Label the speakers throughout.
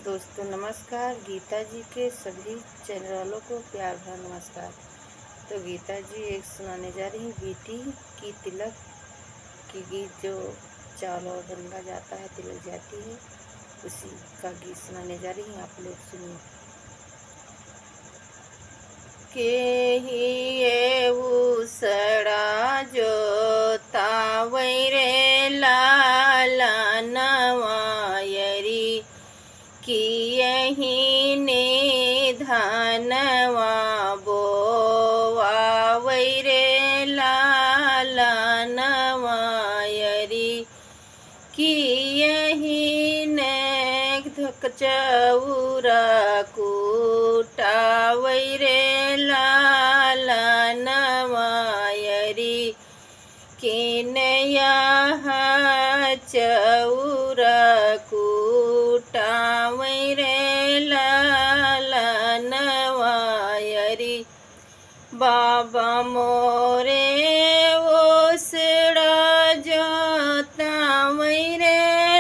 Speaker 1: दोस्तों नमस्कार। गीता जी के सभी चैनल वालों को प्यार भरा नमस्कार। तो गीता जी एक सुनाने जा रही बेटी की तिलक की गीत, जो चावल और गंगा जाता है तिलक जाती है, उसी का गीत सुनाने जा रही हैं। आप लोग सुनिए। के ही ये उसड़ा जो तावरे लाला नवायरी कि यही ने धनवा बोवा वैरे लाला नवायरी कि यही ने चौरा कूटा वैरे लाला नवायरी किनया चौरा कूटा वैरे लाला नवायरी बाबा मोरे ओसड़ा जोता वैरे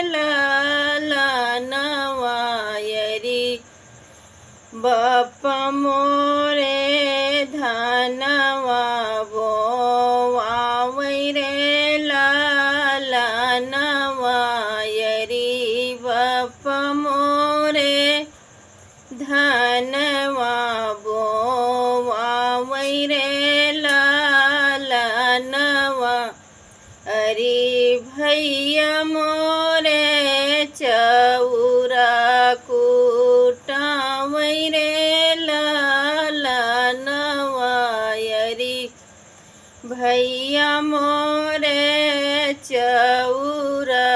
Speaker 1: लाला नवायरी बापा मोरे धनवा बोवा वैरे लाला नवायरी बापा मोरे धनवा बोवा वैरे लाला नवा अरे भैया मोरे चौरा कूटा वैरे लाला नवायरी भैया मोरे चौरा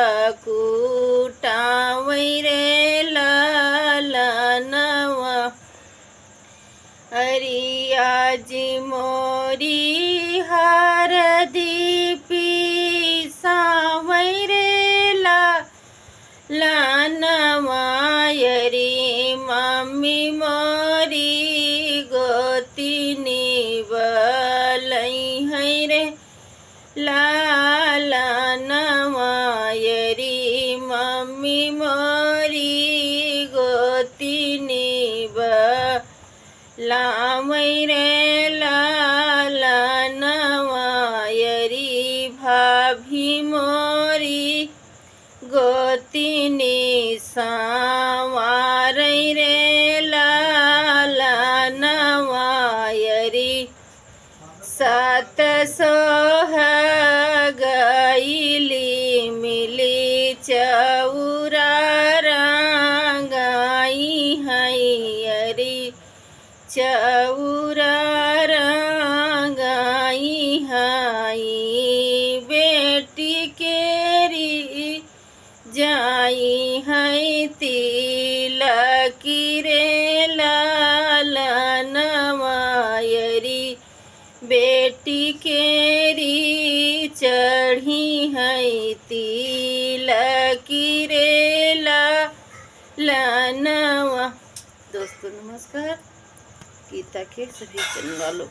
Speaker 1: कूटा वैरे लाला नवा अरिया जी मोरी हार दीपी सावैरे लाला नवायरी मम्मी मोरी गोतिनी बलई है रे लाला नवायरी मम्मी मोरी गोतिनी लावैरे लाला नवायरी भाभी मोरी गोतिनी सावारै रे लाला नवायरी सात सोह गईली मिली चौरा रंगाई हैरी चौरा रंगाई हाई बेटी केरी जाई है तिलकी रे लाला नवायरी बेटी केरी चढ़ी है तिलकी रे लाला नवा। दोस्तों नमस्कार। गीता के सभी चैनल वालों